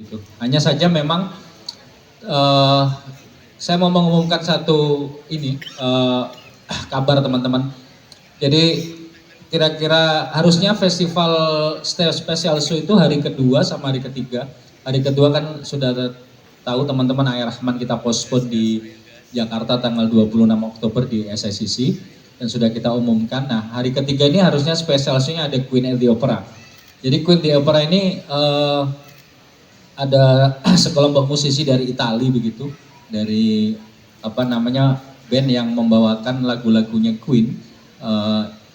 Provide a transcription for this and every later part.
gitu. Hanya saja memang eh, saya mau mengumumkan satu kabar teman-teman. Jadi kira-kira harusnya festival special show itu hari kedua sama hari ketiga. Hari kedua kan sudah tahu teman-teman Ayah Rahman kita postpone di Jakarta tanggal 26 Oktober di SICC dan sudah kita umumkan. Nah hari ketiga ini harusnya special show-nya ada Queen at the Opera. Jadi Queen at the Opera ini ada sekelompok musisi dari Italia begitu, dari band yang membawakan lagu-lagunya Queen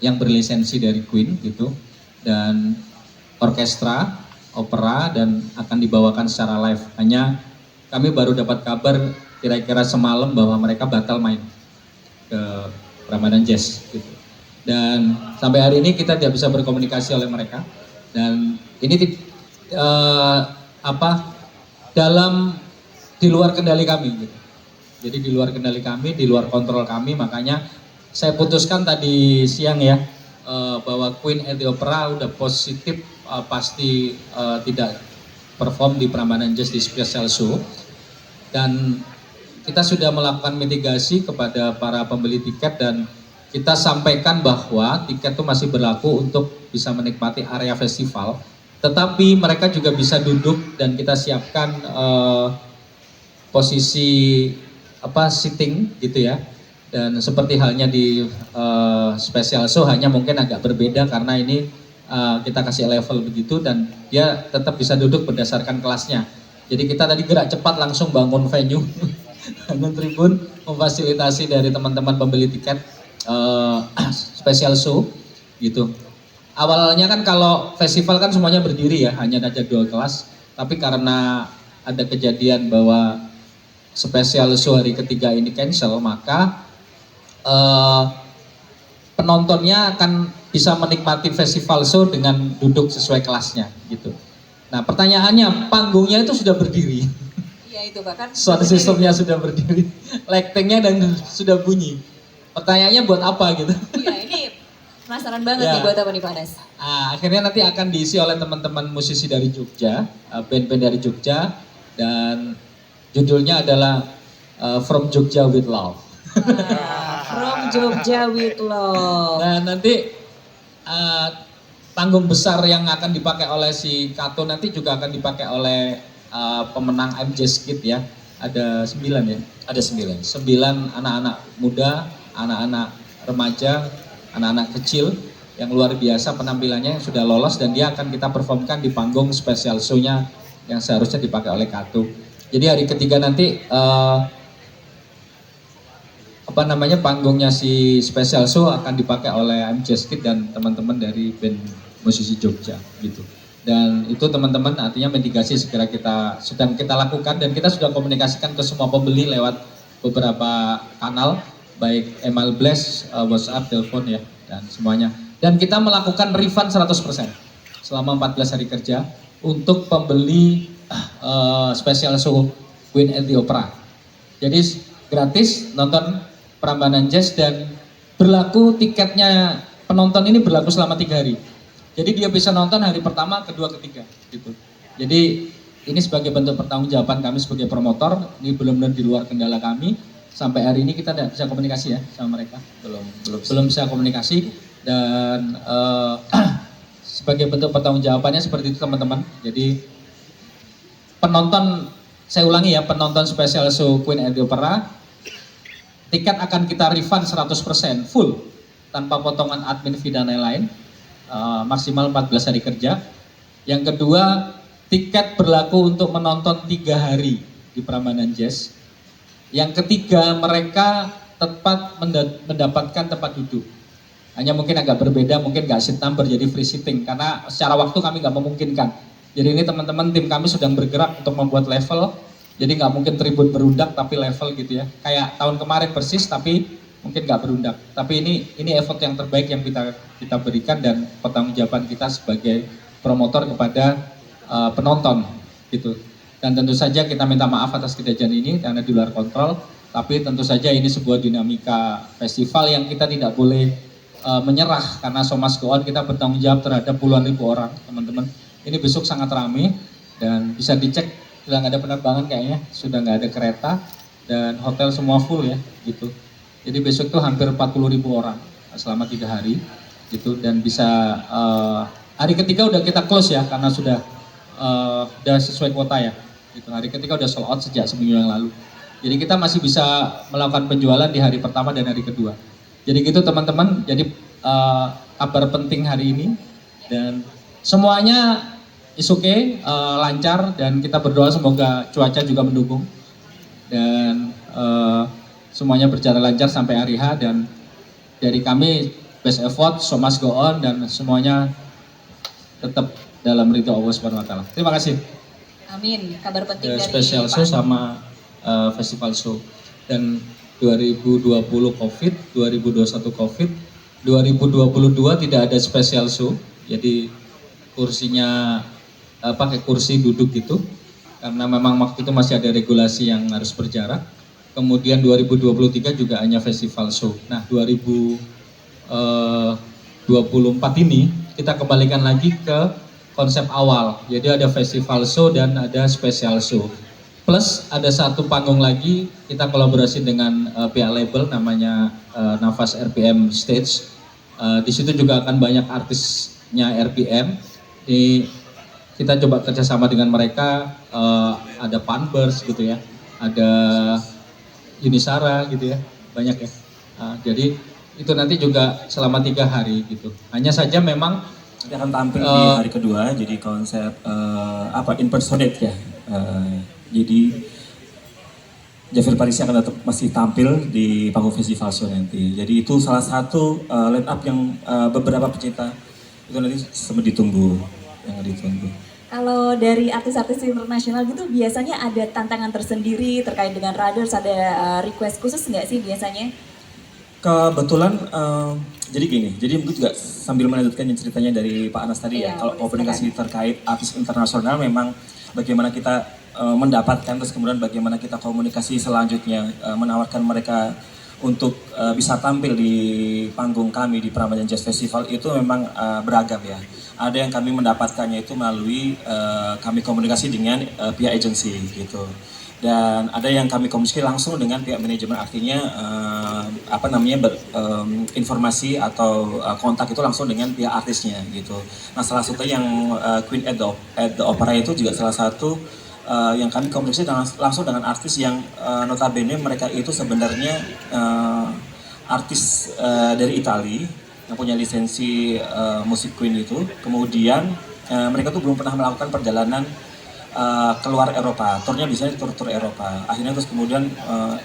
yang berlisensi dari Queen gitu, dan orkestra opera dan akan dibawakan secara live. Hanya kami baru dapat kabar kira-kira semalam bahwa mereka batal main ke Ramadan Jazz gitu. Dan sampai hari ini kita tidak bisa berkomunikasi oleh mereka, dan ini dalam di luar kendali kami gitu. Jadi di luar kendali kami, di luar kontrol kami, makanya saya putuskan tadi siang ya bahwa Queen at the Opera udah positif pasti tidak perform di Prambanan Jazz di special show, dan kita sudah melakukan mitigasi kepada para pembeli tiket dan kita sampaikan bahwa tiket itu masih berlaku untuk bisa menikmati area festival, tetapi mereka juga bisa duduk dan kita siapkan posisi sitting gitu ya. Dan seperti halnya di special show, hanya mungkin agak berbeda karena ini kita kasih level begitu dan dia tetap bisa duduk berdasarkan kelasnya. Jadi kita tadi gerak cepat langsung bangun venue, bangun tribun, memfasilitasi dari teman-teman pembeli tiket special show gitu. Awalnya kan kalau festival kan semuanya berdiri ya, hanya ada 2 kelas. Tapi karena ada kejadian bahwa special show hari ketiga ini cancel, maka penontonnya akan bisa menikmati festival show dengan duduk sesuai kelasnya gitu. Nah pertanyaannya, panggungnya itu sudah berdiri. Iya itu bahkan. Sound sistemnya sudah berdiri, lightingnya dan sudah bunyi. Pertanyaannya buat apa gitu? Iya ini penasaran banget nih buat apa nih Pak Anas? Akhirnya nanti akan diisi oleh teman-teman musisi dari Jogja, band-band dari Jogja, dan judulnya adalah From Jogja with Love. From Jogja with Love. Nah nanti panggung besar yang akan dipakai oleh si Kato nanti juga akan dipakai oleh pemenang I'm Jazz Kid ya. Ada 9 ya? Ada 9 anak-anak muda, anak-anak remaja, anak-anak kecil yang luar biasa penampilannya, yang sudah lolos dan dia akan kita performkan di panggung special show-nya yang seharusnya dipakai oleh Kato. Jadi hari ketiga nanti panggungnya si special show akan dipakai oleh I'm Jazz Kid dan teman-teman dari band musisi Jogja gitu. Dan itu teman-teman artinya mitigasi segera sedang kita lakukan dan kita sudah komunikasikan ke semua pembeli lewat beberapa kanal, baik email blast, WhatsApp, telepon ya, dan semuanya. Dan kita melakukan refund 100% selama 14 hari kerja untuk pembeli special show Queen at the Opera. Jadi gratis nonton Prambanan Jazz dan berlaku tiketnya penonton ini berlaku selama 3 hari. Jadi dia bisa nonton hari pertama, kedua, ketiga gitu. Jadi ini sebagai bentuk pertanggungjawaban kami sebagai promotor, ini benar-benar di luar kendala kami. Sampai hari ini kita tidak bisa komunikasi ya sama mereka. Belum bisa komunikasi dan sebagai bentuk pertanggungjawabannya seperti itu teman-teman. Jadi penonton, saya ulangi ya, penonton special show Queen at the Opera, tiket akan kita refund 100% full tanpa potongan admin fee dan lain-lain, maksimal 14 hari kerja. Yang kedua, tiket berlaku untuk menonton 3 hari di Prambanan Jazz. Yang ketiga, mereka tepat mendapatkan tempat duduk. Hanya mungkin agak berbeda, mungkin nggak seat number jadi free sitting karena secara waktu kami nggak memungkinkan. Jadi ini teman-teman tim kami sedang bergerak untuk membuat level. Jadi nggak mungkin tribun berundak tapi level gitu ya. Kayak tahun kemarin persis tapi mungkin nggak berundak. Tapi ini effort yang terbaik yang kita berikan dan pertanggungjawaban kita sebagai promotor kepada penonton gitu. Dan tentu saja kita minta maaf atas kejadian ini karena di luar kontrol. Tapi tentu saja ini sebuah dinamika festival yang kita tidak boleh menyerah karena so must go on, kita bertanggung jawab terhadap puluhan ribu orang teman-teman. Ini besok sangat ramai dan bisa dicek sudah nggak ada penerbangan kayaknya, sudah nggak ada kereta, dan hotel semua full ya gitu. Jadi besok tuh hampir 40.000 orang selama 3 hari gitu, dan bisa hari ketiga udah kita close ya karena udah sesuai kuota ya. Gitu. Hari ketiga udah sold out sejak seminggu yang lalu. Jadi kita masih bisa melakukan penjualan di hari pertama dan hari kedua. Jadi gitu teman-teman. Jadi kabar penting hari ini, dan semuanya is okay, lancar, dan kita berdoa semoga cuaca juga mendukung dan semuanya berjalan lancar sampai hari H. Dan dari kami best effort, so must go on, dan semuanya tetap dalam ridho Allah Subhanahu wa taala. Terima kasih. Amin. Kabar penting dari Special Pak show Andi. sama festival show. Dan 2020 Covid, 2021 Covid, 2022 tidak ada special show. Jadi kursinya pakai kursi duduk gitu. Karena memang waktu itu masih ada regulasi yang harus berjarak. Kemudian 2023 juga hanya festival show. Nah, 2024 ini kita kembalikan lagi ke konsep awal. Jadi ada festival show dan ada special show. Plus ada satu panggung lagi, kita kolaborasi dengan pihak label namanya Nafas RPM Stage. Di situ juga akan banyak artisnya RPM. Kita coba kerjasama dengan mereka, ada Panbers gitu ya, ada Yunisara gitu ya, banyak ya. Jadi itu nanti juga selama 3 hari gitu. Hanya saja memang Nanti akan tampil di hari kedua, jadi konsep impersonate ya. Jadi Javier Parisi akan tetap masih tampil di panggung festival show nanti. Jadi itu salah satu line up yang beberapa pecinta itu nanti sempat ditunggu, yang ditunggu. Kalau dari artis-artis internasional gitu biasanya ada tantangan tersendiri terkait dengan Radars, ada request khusus nggak sih biasanya? Kebetulan jadi gini, jadi mungkin juga sambil melanjutkan yang ceritanya dari Pak Anas tadi Iya, ya, kalau boleh, komunikasi terkait artis internasional memang bagaimana kita mendapatkan, terus kemudian bagaimana kita komunikasi selanjutnya, menawarkan mereka untuk bisa tampil di panggung kami di Prambanan Jazz Festival itu memang beragam ya. Ada yang kami mendapatkannya itu melalui kami komunikasi dengan pihak agensi gitu. Dan ada yang kami komunikasi langsung dengan pihak manajemen, artinya informasi atau kontak itu langsung dengan pihak artisnya gitu. Nah salah satu yang Queen at the Opera itu juga salah satu yang kami komunikasi langsung dengan artis yang notabene mereka itu sebenarnya artis dari Italia yang punya lisensi musik Queen itu. Kemudian mereka tuh belum pernah melakukan perjalanan keluar Eropa, turnya biasanya tur Eropa. Akhirnya terus kemudian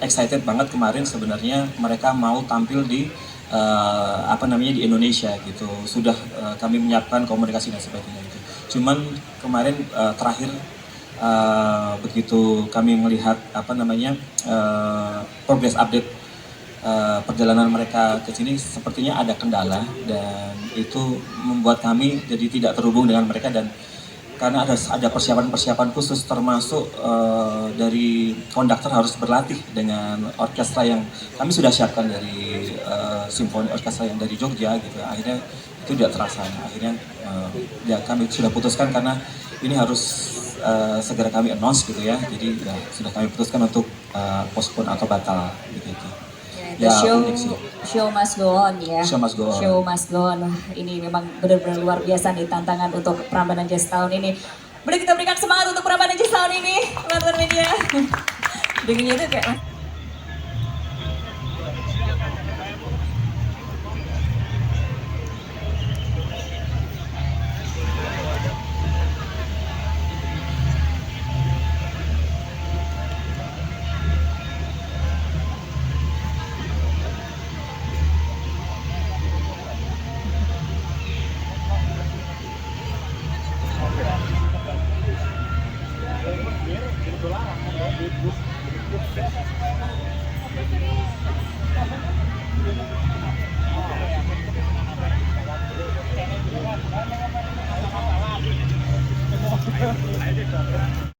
excited banget kemarin sebenarnya mereka mau tampil di di Indonesia gitu. Sudah kami menyiapkan komunikasi dan sebagainya gitu. Cuman kemarin terakhir begitu kami melihat progress update perjalanan mereka ke sini sepertinya ada kendala, dan itu membuat kami jadi tidak terhubung dengan mereka. Dan karena ada persiapan khusus, termasuk dari konduktor harus berlatih dengan orkestra yang kami sudah siapkan dari simfoni orkestra yang dari Jogja gitu. Akhirnya itu tidak terasa. Akhirnya ya kami sudah putuskan karena ini harus segera kami announce gitu ya. Jadi ya sudah kami putuskan untuk postpone atau batal begitu. Ya, Ya, unik sih. show must go on ya. Show must go on. Show must go on. Ini memang benar-benar luar biasa nih tantangan untuk Prambanan Jazz tahun ini. Boleh kita berikan semangat untuk Prambanan Jazz tahun ini, teman-teman media. Dengannya itu kayak